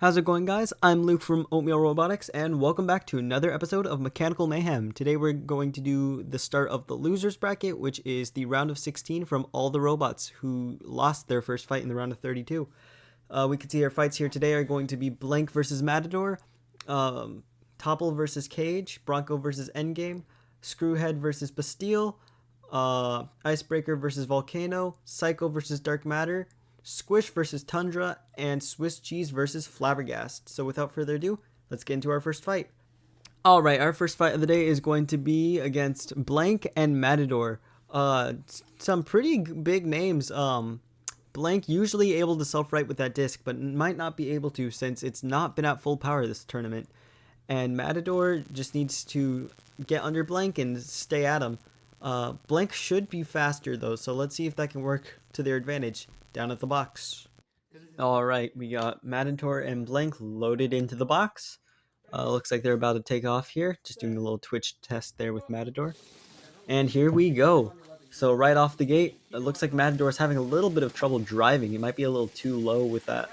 How's it going, guys? I'm Luke from Oatmeal Robotics, and welcome back to another episode of Mechanical Mayhem. Today we're going to do the start of the losers bracket, which is the round of 16 from all the robots who lost their first fight in the round of 32. We can see our fights here today are going to be Blank versus Matador, Topple versus Cage, Bronco versus Endgame, Screwhead versus Bastille, Icebreaker versus Volcano, Psycho versus Dark Matter, Squish versus Tundra, and Swiss Cheese versus Flabbergast. So without further ado, let's get into our first fight. Alright, our first fight of the day is going to be against Blank and Matador. Some pretty big names. Blank usually able to self-right with that disc, but might not be able to since it's not been at full power this tournament. And Matador just needs to get under Blank and stay at him. Blank should be faster though, so let's see if that can work to their advantage. Down at the box. Alright, we got Matador and Blank loaded into the box. Looks like they're about to take off here. Just doing a little Twitch test there with Matador. And here we go. So right off the gate, it looks like Matador is having a little bit of trouble driving. He might be a little too low with that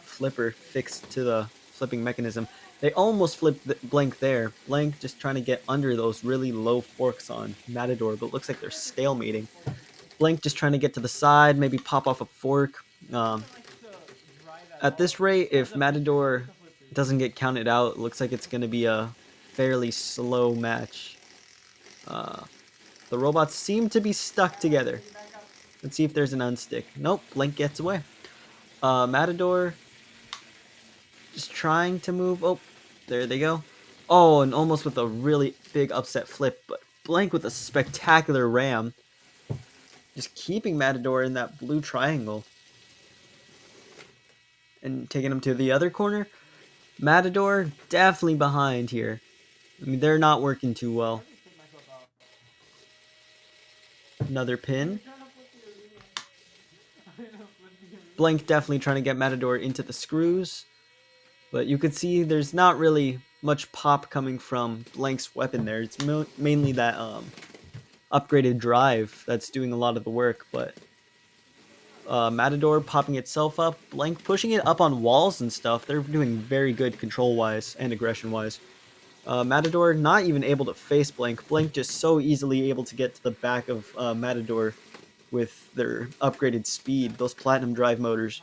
flipper fixed to the flipping mechanism. They almost flipped Blank there. Blank just trying to get under those really low forks on Matador, but it looks like they're stalemating. Blank just trying to get to the side, maybe pop off a fork. At this rate, if Matador doesn't get counted out, it looks like it's going to be a fairly slow match. The robots seem to be stuck together. Let's see if there's an unstick. Nope, Blank gets away. Matador just trying to move. Oh, there they go. Oh, and almost with a really big upset flip, but Blank with a spectacular ram. Just keeping Matador in that blue triangle. And taking him to the other corner. Matador definitely behind here. I mean, they're not working too well. Another pin. Blank definitely trying to get Matador into the screws. But you could see there's not really much pop coming from Blank's weapon there. It's mainly that upgraded drive that's doing a lot of the work, but Matador popping itself up, Blank pushing it up on walls and stuff. They're doing very good control-wise and aggression-wise. Matador not even able to face Blank. Blank just so easily able to get to the back of Matador with their upgraded speed. Those platinum drive motors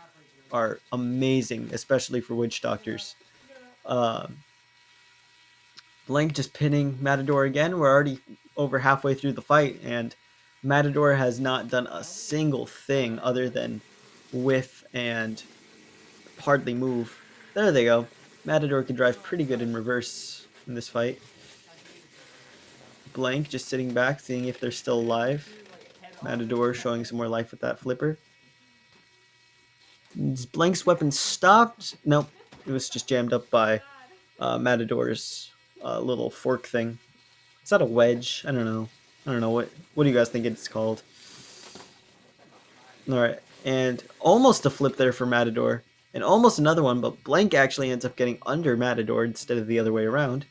are amazing, especially for witch doctors. Blank just pinning Matador again. We're already over halfway through the fight, and Matador has not done a single thing other than whiff and hardly move. There they go. Matador can drive pretty good in reverse in this fight. Blank just sitting back, seeing if they're still alive. Matador showing some more life with that flipper. Is Blank's weapon stopped? Nope. It was just jammed up by Matador's little fork thing. Is that a wedge? I don't know. What do you guys think it's called? Alright, and almost a flip there for Matador. And almost another one, but Blank actually ends up getting under Matador instead of the other way around.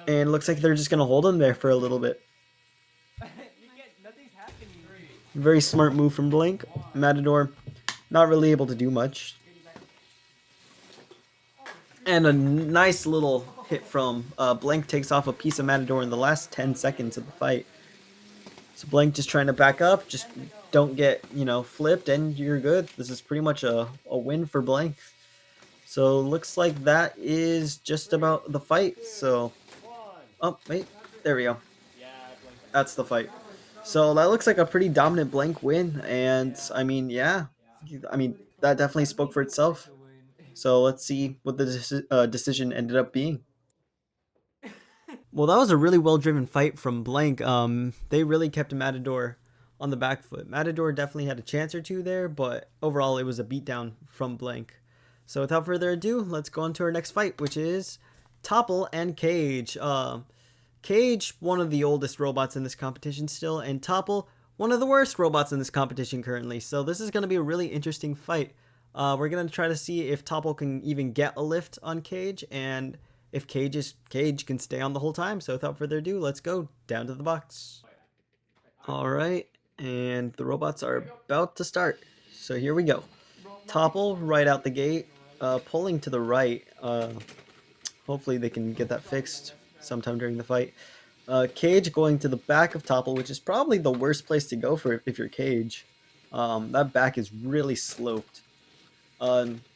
And looks like they're just going to hold him there for a little bit. Very smart move from Blank. Matador not really able to do much. And a nice little hit from Blank takes off a piece of Matador in the last 10 seconds of the fight. So Blank just trying to back up, just don't get, flipped, and you're good. This is pretty much a win for Blank. So looks like that is just about the fight. So, oh, wait, there we go. That's the fight. So that looks like a pretty dominant Blank win, and I mean, yeah. That definitely spoke for itself. So let's see what the decision ended up being. Well, that was a really well-driven fight from Blank. They really kept Matador on the back foot. Matador definitely had a chance or two there, but overall it was a beatdown from Blank. So without further ado, let's go on to our next fight, which is Topple and Cage. Cage, one of the oldest robots in this competition still, and Topple, one of the worst robots in this competition currently. So this is going to be a really interesting fight. We're going to try to see if Topple can even get a lift on Cage, and if Cage can stay on the whole time. So without further ado, let's go down to the box. Alright, and the robots are about to start. So here we go. Topple right out the gate. pulling to the right. Hopefully they can get that fixed sometime during the fight. Cage going to the back of Topple, which is probably the worst place to go for it if you're Cage. That back is really sloped.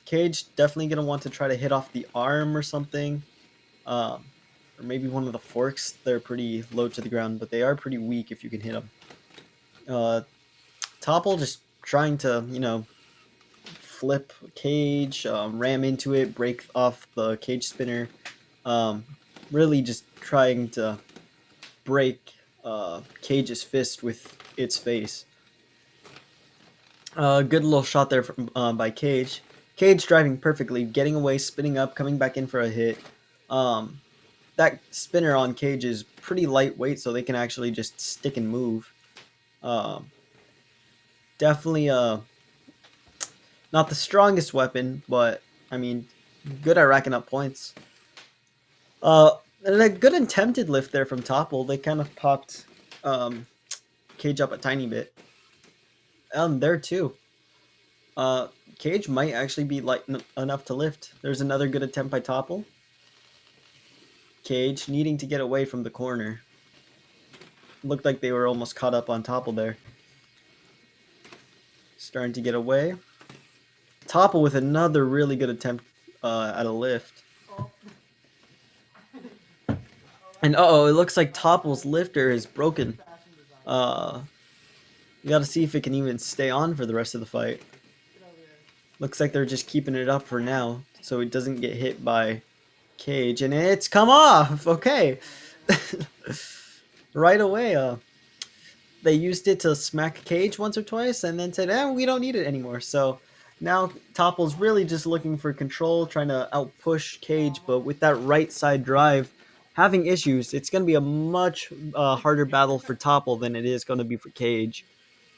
Cage definitely going to want to try to hit off the arm or something. Or maybe one of the forks. They're pretty low to the ground, but they are pretty weak if you can hit them. Topple just trying to, flip Cage, ram into it, break off the Cage spinner. Really just trying to break Cage's fist with its face. Good little shot there from, by Cage. Cage driving perfectly, getting away, spinning up, coming back in for a hit. That spinner on Cage is pretty lightweight, so they can actually just stick and move. Definitely not the strongest weapon, but I mean, good at racking up points. And a good attempted lift there from Topple. They kind of popped Cage up a tiny bit. There too. Cage might actually be light enough to lift. There's another good attempt by Topple. Cage needing to get away from the corner. Looked like they were almost caught up on Topple there. Starting to get away. Topple with another really good attempt at a lift. And uh-oh, it looks like Topple's lifter is broken. You gotta see if it can even stay on for the rest of the fight. Looks like they're just keeping it up for now, so it doesn't get hit by Cage. And it's come off! Okay. Right away, they used it to smack Cage once or twice, and then said, we don't need it anymore. So now Topple's really just looking for control, trying to outpush Cage, but with that right side drive, having issues, it's going to be a much harder battle for Topple than it is going to be for Cage.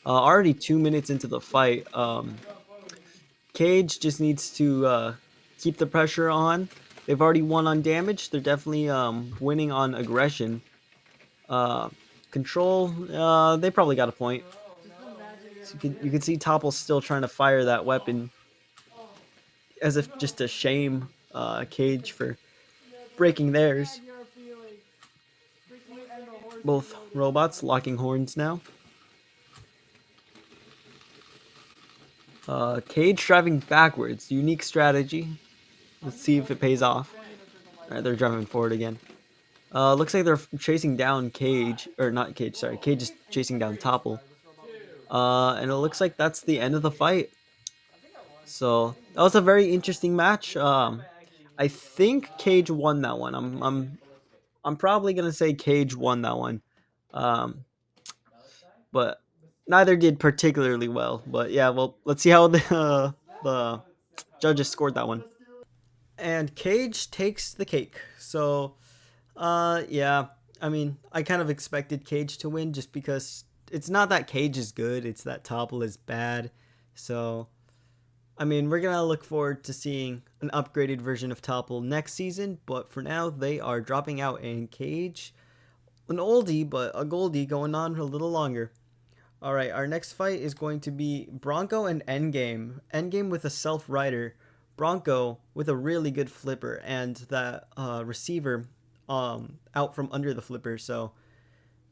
Already 2 minutes into the fight, Cage just needs to keep the pressure on. They've already won on damage. They're definitely winning on aggression. Control, they probably got a point. So you can see Topple still trying to fire that weapon as if just to shame Cage for breaking theirs. Both robots locking horns now. Cage driving backwards. Unique strategy. Let's see if it pays off. Alright, they're driving forward again. Looks like they're chasing down Cage. Or not Cage, sorry. Cage is chasing down Topple. And it looks like that's the end of the fight. So that was a very interesting match. I think Cage won that one. I'm probably gonna say Cage won that one. But neither did particularly well. But yeah, well, let's see how the judges scored that one. And Cage takes the cake. So, yeah, I mean, I kind of expected Cage to win just because it's not that Cage is good, it's that Topple is bad. So, I mean, we're going to look forward to seeing an upgraded version of Topple next season, but for now, they are dropping out, and Cage, an oldie, but a goldie, going on a little longer. Alright, our next fight is going to be Bronco and Endgame. Endgame with a self-rider. Bronco with a really good flipper and that receiver out from under the flipper. So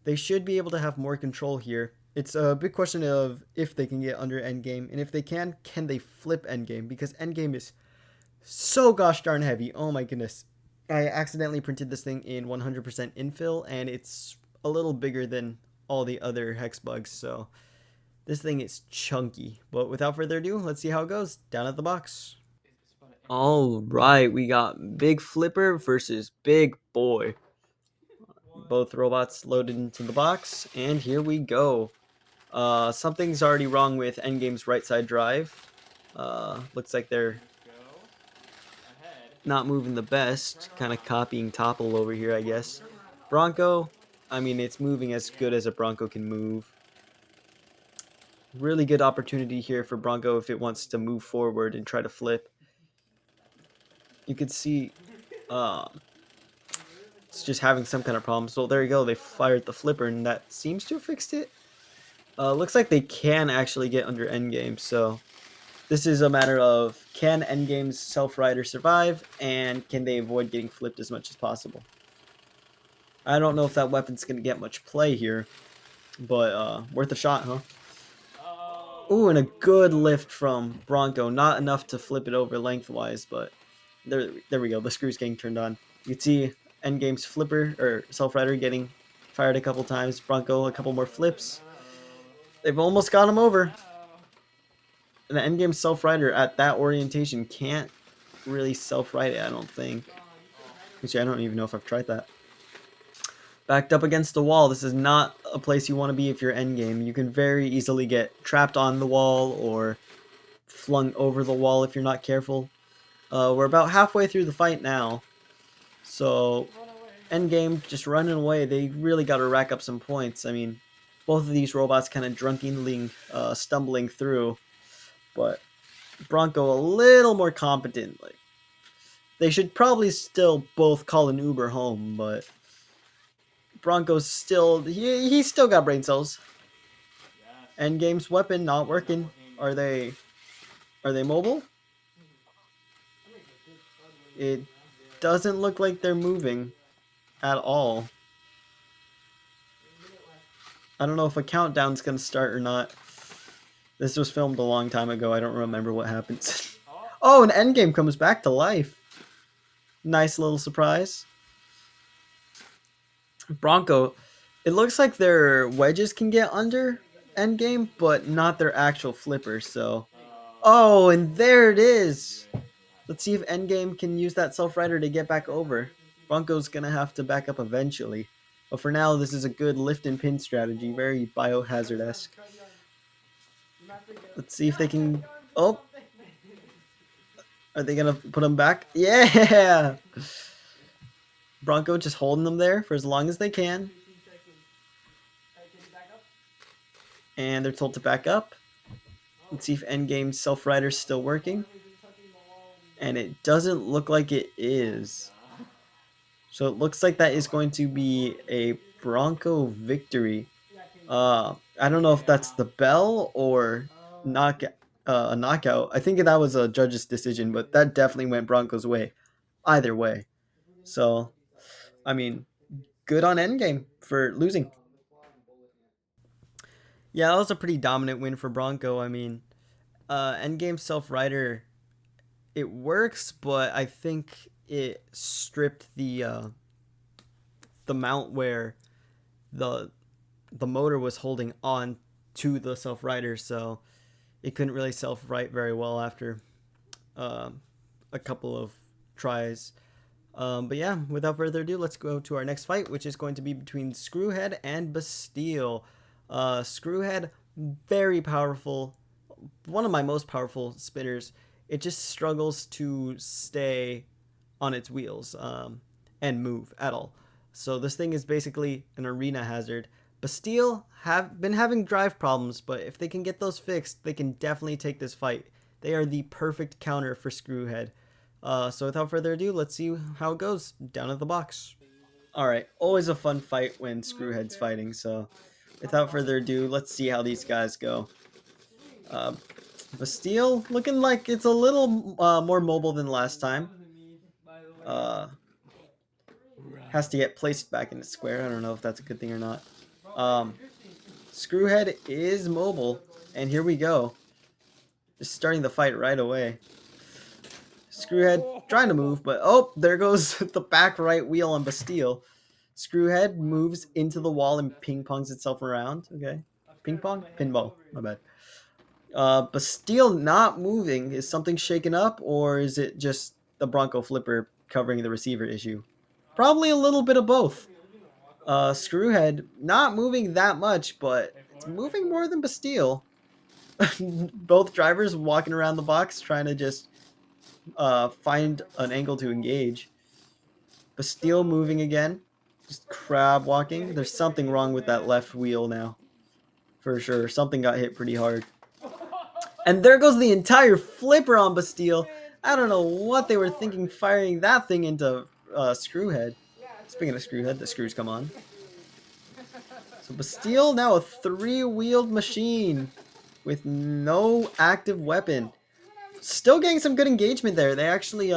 they should be able to have more control here. It's a big question of if they can get under Endgame. And if they can they flip Endgame? Because Endgame is so gosh darn heavy. Oh my goodness. I accidentally printed this thing in 100% infill, and it's a little bigger than all the other hex bugs. So this thing is chunky. But without further ado, let's see how it goes down at the box. All right, we got Big Flipper versus Big Boy. Both robots loaded into the box, and here we go. Something's already wrong with Endgame's right side drive. Looks like they're not moving the best, kind of copying Topple over here, I guess. Bronco, I mean, it's moving as good as a Bronco can move. Really good opportunity here for Bronco if it wants to move forward and try to flip. You can see it's just having some kind of problem. So there you go. They fired the flipper, and that seems to have fixed it. Looks like they can actually get under endgame. So This is a matter of can Endgame's Self-Rider survive, and can they avoid getting flipped as much as possible. I don't know if that weapon's going to get much play here, but worth a shot, huh? Ooh, and a good lift from Bronco. Not enough to flip it over lengthwise, but there we go. The screw's getting turned on. You can see Endgame's flipper, or Self-Rider, getting fired a couple times. Bronco, a couple more flips. They've almost got him over. And the Endgame Self-Rider at that orientation can't really self-ride it, I don't think. Actually, I don't even know if I've tried that. Backed up against the wall. This is not a place you want to be if you're endgame. You can very easily get trapped on the wall or flung over the wall if you're not careful. We're about halfway through the fight now. So, endgame, just running away. They really got to rack up some points. I mean, both of these robots kind of drunkenly stumbling through. But Bronco a little more competent. Like, they should probably still both call an Uber home, but Bronco's still he's still got brain cells. Endgame's weapon not working. Are they mobile? It doesn't look like they're moving at all. I don't know if a countdown's gonna start or not. This was filmed a long time ago. I don't remember what happens. Oh, and Endgame comes back to life. Nice little surprise. Bronco, it looks like their wedges can get under Endgame, but not their actual flippers, so... Oh, and there it is! Let's see if Endgame can use that Self-Rider to get back over. Bronco's gonna have to back up eventually. But for now, this is a good lift and pin strategy, very Biohazard-esque. Let's see if they can... Oh! Are they gonna put him back? Yeah! Bronco just holding them there for as long as they can. And they're told to back up. Let's see if Endgame's Self-Rider's still working. And it doesn't look like it is. So it looks like that is going to be a Bronco victory. I don't know if that's the bell or a knockout. I think that was a judge's decision, but that definitely went Bronco's way. Either way. So, I mean, good on Endgame for losing. Yeah, that was a pretty dominant win for Bronco. I mean, Endgame Self-Rider, it works, but I think it stripped the mount where the motor was holding on to the Self-Rider, so it couldn't really self-right very well after a couple of tries. But yeah, without further ado, let's go to our next fight, which is going to be between Screwhead and Bastille. Screwhead, very powerful, one of my most powerful spinners. It just struggles to stay on its wheels and move at all. So this thing is basically an arena hazard. Bastille have been having drive problems, but if they can get those fixed, they can definitely take this fight. They are the perfect counter for Screwhead. So without further ado, let's see how it goes down at the box. Alright, always a fun fight when Screwhead's fighting, so without further ado, let's see how these guys go. Bastille looking like it's a little more mobile than last time. Has to get placed back in the square. I don't know if that's a good thing or not. Screwhead is mobile, and here we go. Just starting the fight right away. Screwhead trying to move, but oh, there goes the back right wheel on Bastille. Screwhead moves into the wall and ping-pongs itself around. Okay. Ping-pong? Pinball. My bad. Bastille not moving. Is something shaken up, or is it just the Bronco flipper covering the receiver issue? Probably a little bit of both. Screwhead not moving that much, but it's moving more than Bastille. Both drivers walking around the box trying to just find an angle to engage. Bastille moving again. Just crab walking. There's something wrong with that left wheel now. For sure. Something got hit pretty hard. And there goes the entire flipper on Bastille. I don't know what they were thinking firing that thing into Screwhead. Speaking of Screwhead, the screws come on. So Bastille now a three-wheeled machine with no active weapon. Still getting some good engagement there. They actually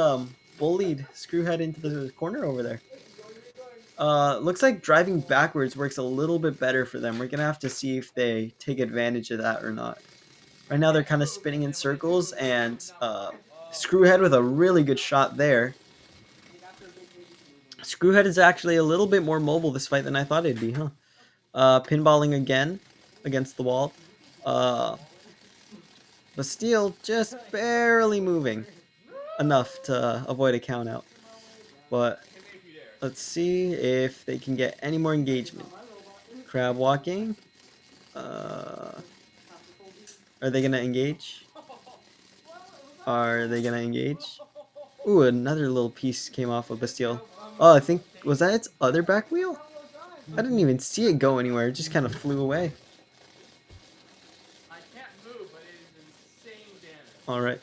bullied Screwhead into the corner over there. Looks like driving backwards works a little bit better for them. We're gonna have to see if they take advantage of that or not. Right now they're kind of spinning in circles, and Screwhead with a really good shot there. Screwhead is actually a little bit more mobile this fight than I thought it'd be, huh? Pinballing again against the wall. Bastille just barely moving enough to avoid a count out. But let's see if they can get any more engagement. Crab walking. Are they gonna engage? Are they gonna engage? Ooh, another little piece came off of Bastille. Oh, I think, was that its other back wheel? I didn't even see it go anywhere. It just kind of flew away. Alright.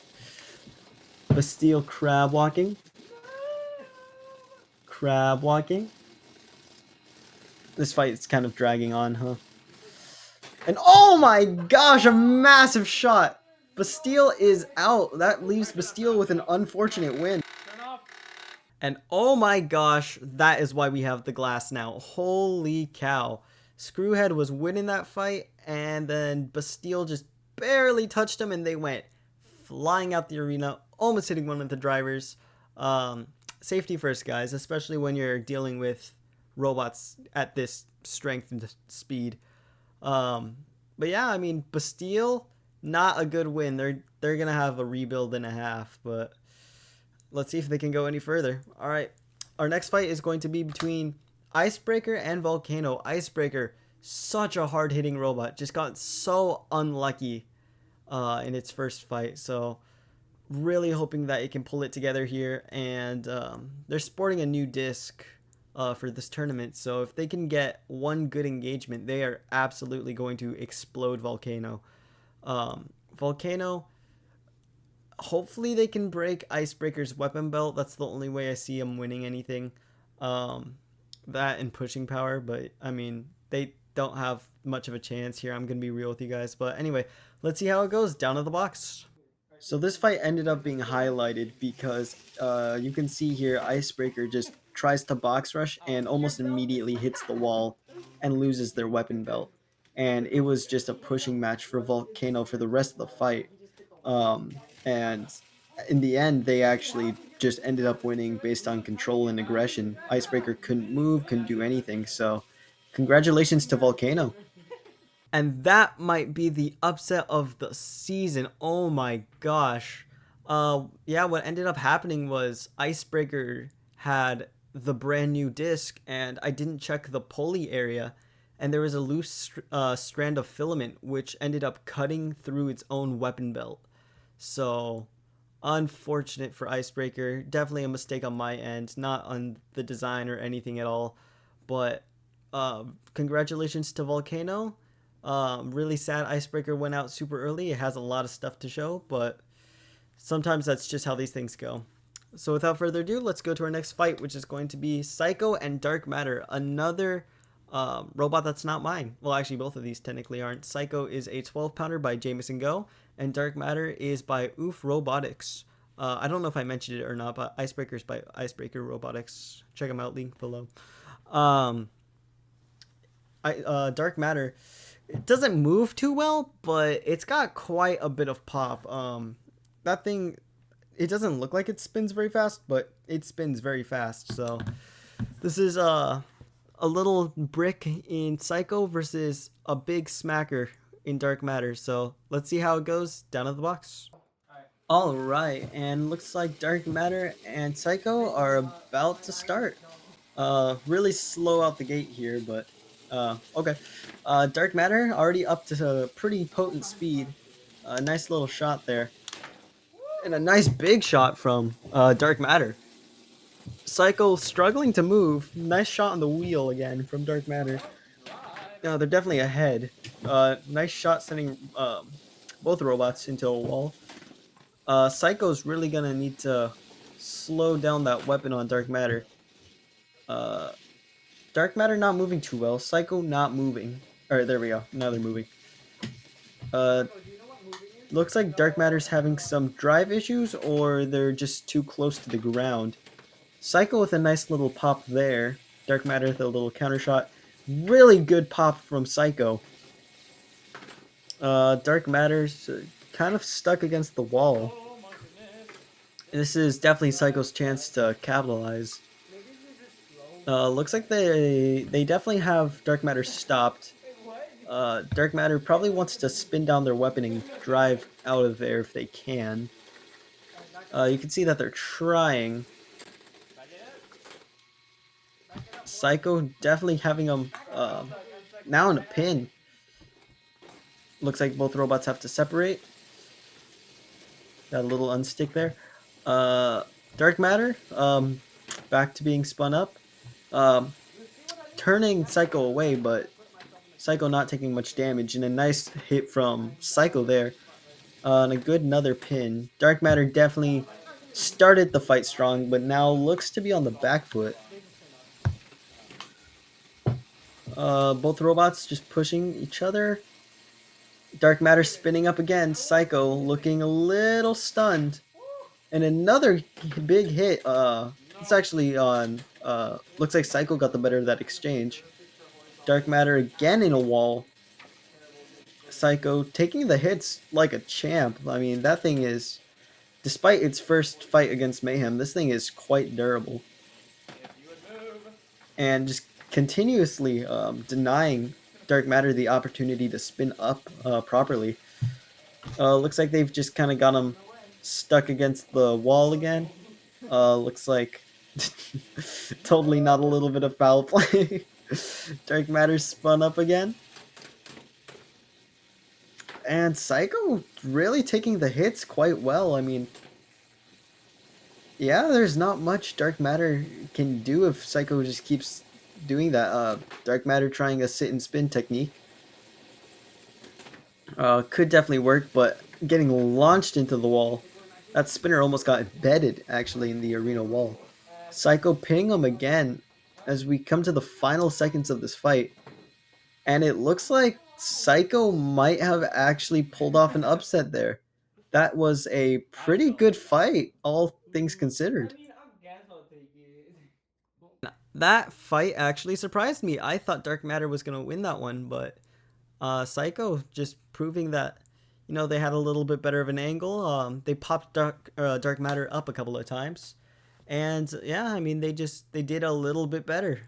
Bastille crab walking. Crab walking. This fight is kind of dragging on, huh? And oh my gosh, a massive shot! Bastille is out. That leaves Bastille with an unfortunate win. And oh my gosh, that is why we have the glass now. Holy cow. Screwhead was winning that fight, and then Bastille just barely touched him, and they went flying out the arena, almost hitting one of the drivers. Safety first, guys, especially when you're dealing with robots at this strength and speed. But yeah, I mean, Bastille, not a good win. They're gonna have a rebuild and a half, but let's see if they can go any further. All right, our next fight is going to be between Icebreaker and Volcano. Icebreaker, such a hard-hitting robot, just got so unlucky in its first fight. So really hoping that it can pull it together here. And they're sporting a new disc for this tournament. So if they can get one good engagement, they are absolutely going to explode Volcano. Volcano, hopefully they can break Icebreaker's weapon belt. That's the only way I see him winning anything. That and pushing power, but I mean, they don't have much of a chance here. I'm going to be real with you guys. But anyway, let's see how it goes down to the box. So this fight ended up being highlighted because you can see here Icebreaker just tries to box rush and almost immediately hits the wall and loses their weapon belt. And it was just a pushing match for Volcano for the rest of the fight. And in the end, they actually just ended up winning based on control and aggression. Icebreaker couldn't move, couldn't do anything. So congratulations to Volcano. And that might be the upset of the season. Oh my gosh. Yeah, what ended up happening was Icebreaker had the brand new disc, and I didn't check the pulley area, and there was a loose strand of filament which ended up cutting through its own weapon belt. So unfortunate for Icebreaker. Definitely a mistake on my end, not on the design or anything at all. But congratulations to Volcano. Really sad Icebreaker went out super early. It has a lot of stuff to show, but sometimes that's just how these things go. So without further ado, let's go to our next fight, which is going to be Psycho and Dark Matter. Another robot that's not mine. Well, actually, both of these technically aren't. Psycho is a 12-pounder by Jameson Go, and Dark Matter is by Oof Robotics. I don't know if I mentioned it or not, but Icebreaker's by Icebreaker Robotics. Check them out, link below. Dark Matter, it doesn't move too well, but it's got quite a bit of pop. That thing, it doesn't look like it spins very fast, but it spins very fast. So this is a little brick in Psycho versus a big smacker in Dark Matter. So let's see how it goes down at the box. All right, and looks like Dark Matter and Psycho are about to start. Really slow out the gate here, but okay. Dark Matter already up to a pretty potent speed. Nice little shot there. And a nice big shot from Dark Matter. Psycho struggling to move. Nice shot on the wheel again from Dark Matter. No, they're definitely ahead. Nice shot sending both robots into a wall. Psycho's really gonna need to slow down that weapon on Dark Matter. Dark Matter not moving too well. Psycho not moving. Alright, there we go. Now they're moving. Looks like Dark Matter's having some drive issues, or they're just too close to the ground. Psycho with a nice little pop there. Dark Matter with a little counter shot. Really good pop from Psycho. Dark Matter's kind of stuck against the wall. This is definitely Psycho's chance to capitalize. Looks like they definitely have Dark Matter stopped. Dark Matter probably wants to spin down their weapon and drive out of there if they can. You can see that they're trying. Psycho definitely having them now in a pin. Looks like both robots have to separate. Got a little unstick there. Dark Matter, back to being spun up. Turning Psycho away, but Psycho not taking much damage. And a nice hit from Psycho there. And a good another pin. Dark Matter definitely started the fight strong, but now looks to be on the back foot. Both robots just pushing each other. Dark Matter spinning up again. Psycho looking a little stunned. And another big hit. It's actually on. Looks like Psycho got the better of that exchange. Dark Matter again in a wall. Psycho taking the hits like a champ. I mean, that thing is, despite its first fight against Mayhem, this thing is quite durable. And just continuously denying Dark Matter the opportunity to spin up properly. Looks like they've just kind of got him stuck against the wall again. Looks like totally not a little bit of foul play. Dark Matter spun up again. And Psycho really taking the hits quite well. I mean, yeah, there's not much Dark Matter can do if Psycho just keeps doing that. Dark Matter trying a sit and spin technique. Could definitely work, but getting launched into the wall. That spinner almost got embedded, actually, in the arena wall. Psycho pinning him again as we come to the final seconds of this fight. And it looks like Psycho might have actually pulled off an upset there. That was a pretty good fight, all things considered. That fight actually surprised me. I thought Dark Matter was going to win that one, but Psycho just proving that, you know, they had a little bit better of an angle. They popped Dark Matter up a couple of times. And yeah, I mean, they did a little bit better.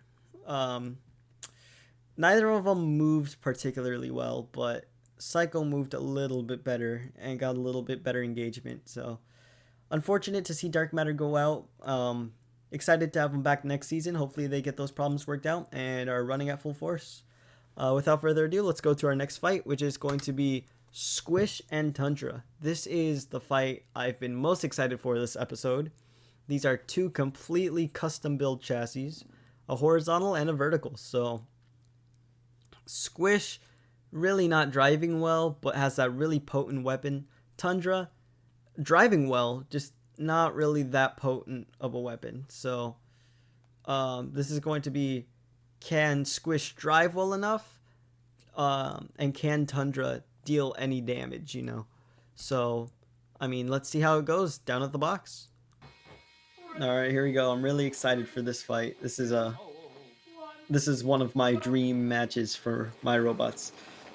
Neither of them moved particularly well, but Psycho moved a little bit better and got a little bit better engagement. So unfortunate to see Dark Matter go out. Excited to have them back next season. Hopefully they get those problems worked out and are running at full force. Without further ado, let's go to our next fight, which is going to be Squish and Tundra. This is the fight I've been most excited for this episode. These are two completely custom build chassis, a horizontal and a vertical. So Squish really not driving well, but has that really potent weapon. Tundra driving well, just not really that potent of a weapon. So this is going to be, can Squish drive well enough, and can Tundra deal any damage, you know? So I mean, let's see how it goes down at the box. All right, here we go. I'm really excited for this fight. This is one of my dream matches for my robots.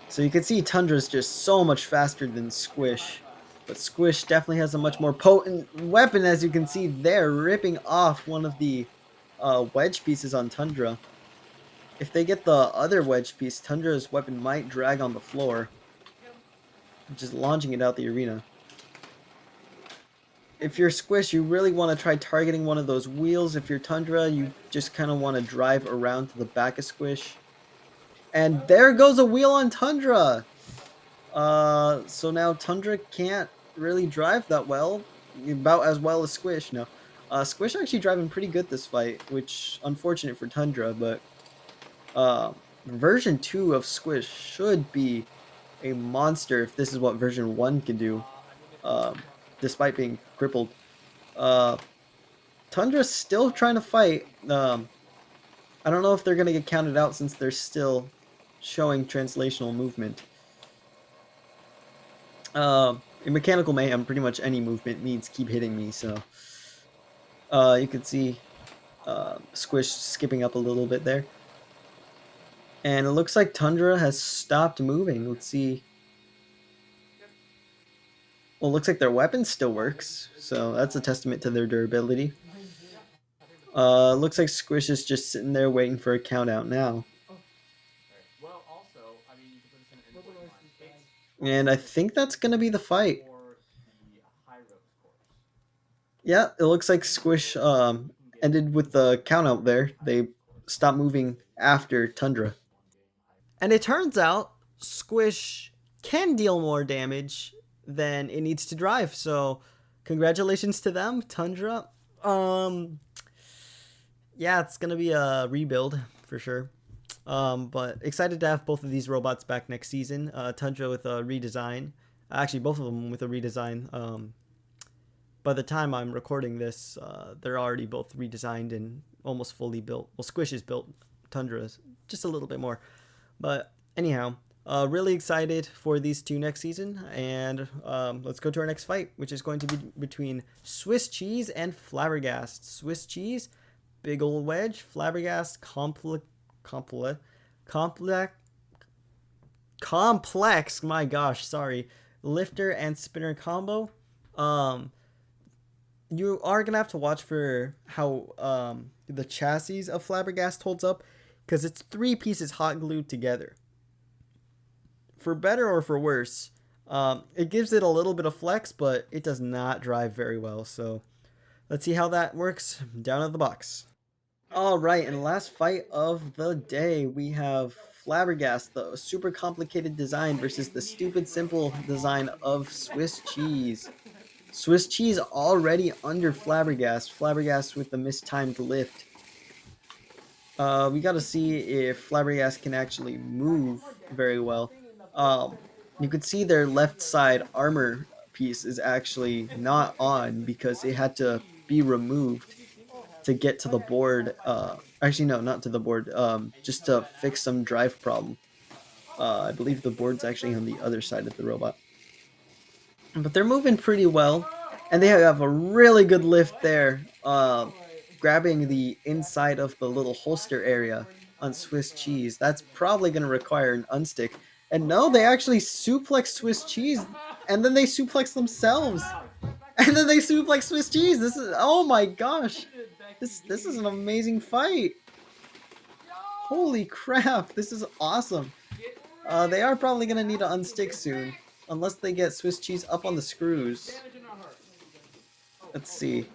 So you can see Tundra's just so much faster than Squish. But Squish definitely has a much more potent weapon, as you can see there, ripping off one of the wedge pieces on Tundra. If they get the other wedge piece, Tundra's weapon might drag on the floor, just launching it out the arena. If you're Squish, you really want to try targeting one of those wheels. If you're Tundra, you just kind of want to drive around to the back of Squish. And there goes a wheel on Tundra! So now Tundra can't really drive that well. About as well as Squish. No. Squish actually driving pretty good this fight, which unfortunate for Tundra, but version 2 of Squish should be a monster if this is what version 1 can do. Despite being crippled. Tundra's still trying to fight. I don't know if they're going to get counted out since they're still showing translational movement. In Mechanical Mayhem, pretty much any movement means keep hitting me, so you can see Squish skipping up a little bit there. And it looks like Tundra has stopped moving. Let's see. Well, it looks like their weapon still works, so that's a testament to their durability. Looks like Squish is just sitting there waiting for a count out now. And I think that's going to be the fight. Yeah, it looks like Squish ended with the count out there. They stopped moving after Tundra. And it turns out Squish can deal more damage than it needs to drive. So, congratulations to them, Tundra. Um, yeah, it's gonna be a rebuild for sure. But excited to have both of these robots back next season. Tundra with a redesign. Actually, both of them with a redesign. By the time I'm recording this, they're already both redesigned and almost fully built. Well, Squish is built. Tundra's just a little bit more. But anyhow, really excited for these two next season. And let's go to our next fight, which is going to be between Swiss Cheese and Flabbergast. Swiss Cheese, big old wedge. Flabbergast, complex. My gosh, sorry. Lifter and spinner combo. Um, you are gonna have to watch for how the chassis of Flabbergast holds up, because it's three pieces hot glued together. For better or for worse, it gives it a little bit of flex, but it does not drive very well. So let's see how that works down at the box. All right, and last fight of the day, we have Flabbergast, the super complicated design versus the stupid simple design of Swiss Cheese. Swiss Cheese already under Flabbergast. Flabbergast with the mistimed lift. We got to see if Flabbergast can actually move very well. Um, you could see their left side armor piece is actually not on because it had to be removed to get to the board. Actually, no, not to the board. Just to fix some drive problem. I believe the board's actually on the other side of the robot. But they're moving pretty well, and they have a really good lift there, grabbing the inside of the little holster area on Swiss Cheese. That's probably going to require an unstick. And no, they actually suplex Swiss Cheese, and then they suplex themselves, and then they suplex Swiss Cheese. This is, oh my gosh, this is an amazing fight. Holy crap, this is awesome. They are probably going to need to unstick soon, unless they get Swiss Cheese up on the screws. Let's see.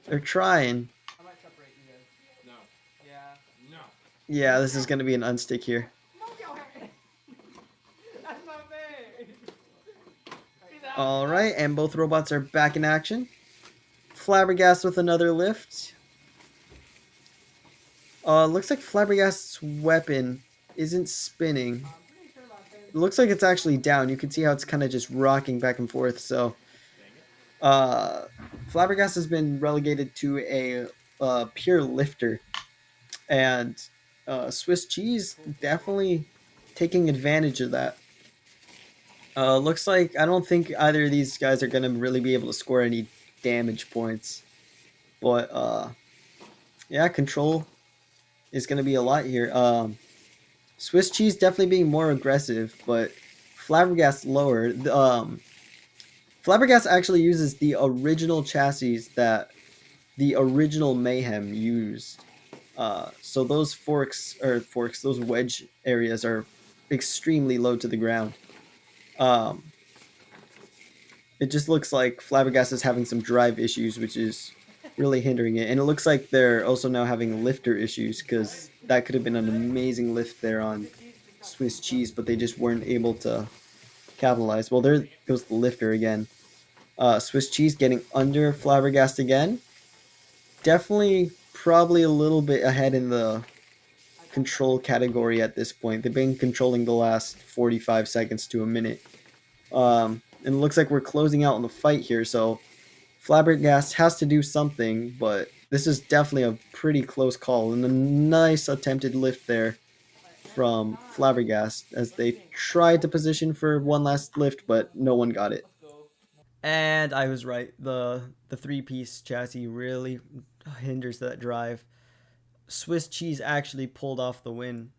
They're trying. Yeah, this is going to be an unstick here. Alright, and both robots are back in action. Flabbergast with another lift. Looks like Flabbergast's weapon isn't spinning. It looks like it's actually down. You can see how it's kind of just rocking back and forth, so Flabbergast has been relegated to a pure lifter, and Swiss Cheese definitely taking advantage of that. Looks like I don't think either of these guys are going to really be able to score any damage points, but yeah, control is going to be a lot here. Swiss Cheese definitely being more aggressive, but Flabbergast lower. Flabbergast actually uses the original chassis that the original Mayhem used. So those those wedge areas are extremely low to the ground. Um, it just looks like Flabbergast is having some drive issues, which is really hindering it. And it looks like they're also now having lifter issues, because that could have been an amazing lift there on Swiss Cheese, but they just weren't able to capitalize. Well, there goes the lifter again. Swiss Cheese getting under Flabbergast again. Definitely probably a little bit ahead in the control category at this point. They've been controlling the last 45 seconds to a minute. And it looks like we're closing out on the fight here, so Flabbergast has to do something, but this is definitely a pretty close call, and a nice attempted lift there from Flabbergast as they tried to position for one last lift, but no one got it. And I was right. The three-piece chassis really hinders that drive. Swiss cheese actually pulled off the win,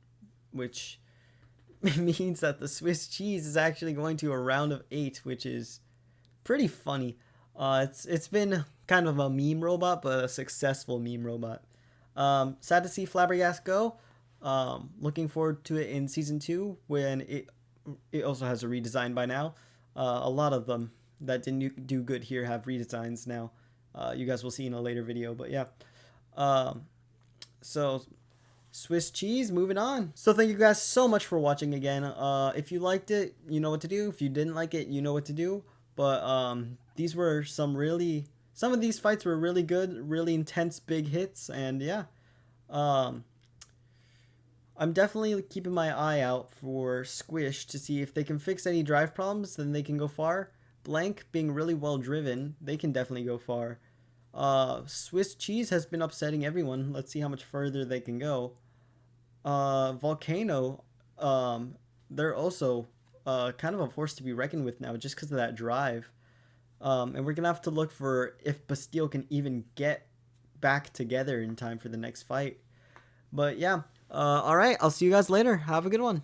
which means that the Swiss cheese is actually going to a round of 8, which is pretty funny. It's been kind of a meme robot, but a successful meme robot. Sad to see Flabbergast go. Looking forward to it in season 2 when it also has a redesign by now. A lot of them that didn't do good here have redesigns now. You guys will see in a later video, but yeah. So Swiss cheese, moving on. So thank you guys so much for watching again. If you liked it, you know what to do. If you didn't like it, you know what to do. But these were some of these fights were really good, really intense big hits, and yeah. Um, I'm definitely keeping my eye out for Squish to see if they can fix any drive problems, then they can go far. Blank being really well driven, they can definitely go far. Swiss cheese has been upsetting everyone. Let's see how much further they can go. Volcano, they're also kind of a force to be reckoned with now just because of that drive. And we're gonna have to look for if Bastille can even get back together in time for the next fight. But yeah, all right, I'll see you guys later. Have a good one.